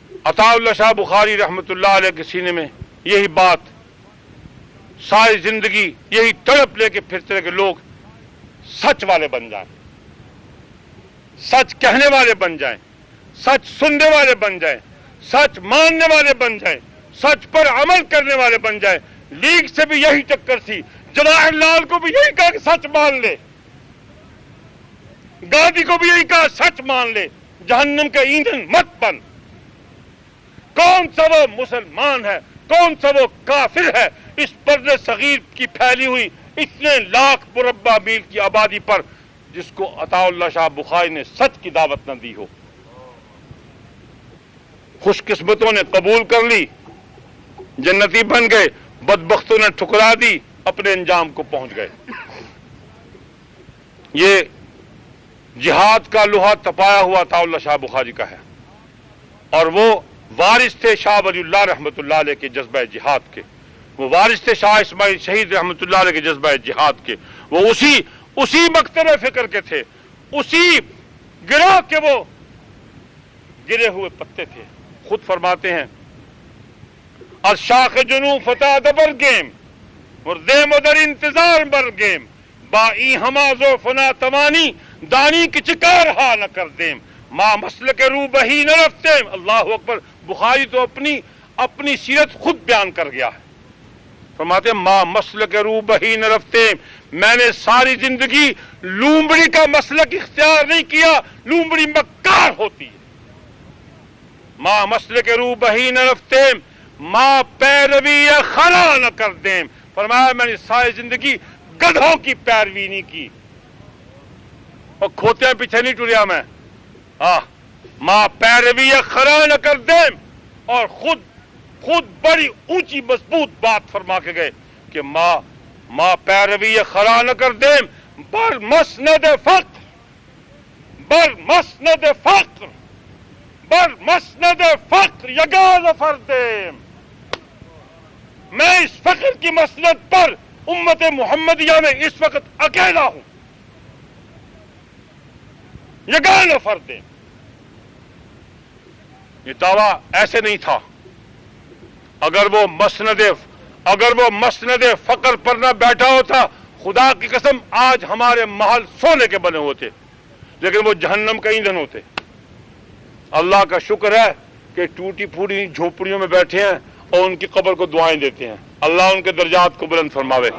اللہ شاہ بخاری رحمۃ اللہ علیہ کے سینے میں یہی بات ساری زندگی یہی تڑپ لے کے پھرتے رہے کہ لوگ سچ والے بن جائیں، سچ کہنے والے بن جائیں، سچ سننے والے بن جائیں، سچ ماننے والے بن جائیں، سچ پر عمل کرنے والے بن جائیں۔ لیگ سے بھی یہی ٹکر تھی، جواہر لال کو بھی یہی کہا کہ سچ مان لے، گاندھی کو بھی یہی کہا سچ مان لے، جہنم کا ایندھن مت بن۔ کون سا وہ مسلمان ہے، کون سا وہ کافر ہے اس برد صغیر کی پھیلی ہوئی اتنے لاکھ مربع میل کی آبادی پر جس کو اللہ شاہ بخاری نے سچ کی دعوت نہ دی ہو؟ خوش قسمتوں نے قبول کر لی، جنتی بن گئے، بدبختوں نے ٹھکرا دی، اپنے انجام کو پہنچ گئے۔ یہ جہاد کا لوہا تپایا ہوا اللہ شاہ بخاری کا ہے، اور وہ وارث تھے شاہ ولی اللہ رحمۃ اللہ علیہ کے جذبہ جہاد کے، وہ وارث تھے شاہ اسماعیل شہید رحمۃ اللہ علیہ کے جذبہ جہاد کے، وہ اسی مکتب فکر کے تھے، اسی گروہ کے وہ گرے ہوئے پتے تھے۔ خود فرماتے ہیں از شاخ جنو فتح دبر گیم مردیم در انتظار بر گیم با ای ہمازو فنا توانی دانی کی چکار ہا نہ کر دیم ماں مسلک رو بہی نہ رفتیم۔ اللہ اکبر، بخاری تو اپنی سیرت خود بیان کر گیا ہے۔ فرماتے ہیں ماں مسلک رو بہی نہ رفتیم، میں نے ساری زندگی لومڑی کا مسلک اختیار نہیں کیا، لومڑی مکار ہوتی ہے۔ ماں مسلک رو بہی نہ رفتیم ماں پیروی خلا نہ کر دیم، فرمایا میں نے ساری زندگی گدھوں کی پیروی نہیں کی اور کھوتیاں پیچھے نہیں ٹریا میں، ماں پیروی خلا نہ کر دیم، اور خود بڑی اونچی مضبوط بات فرما کے گئے کہ ماں پیروی خلا نہ کر دیم بر مسند فقر، بر مسند فقر، بر مسند فقر یگان فردیم، میں اس فقر کی مسند پر امت محمدیہ میں اس وقت اکیلا ہوں، یگان فردیم۔ یہ دعویٰ ایسے نہیں تھا، اگر وہ مسند فقر پر نہ بیٹھا ہوتا خدا کی قسم آج ہمارے محل سونے کے بنے ہوتے، لیکن وہ جہنم کا ایندھن ہوتے۔ اللہ کا شکر ہے کہ ٹوٹی پھوٹی جھوپڑیوں میں بیٹھے ہیں اور ان کی قبر کو دعائیں دیتے ہیں، اللہ ان کے درجات کو بلند فرماوے۔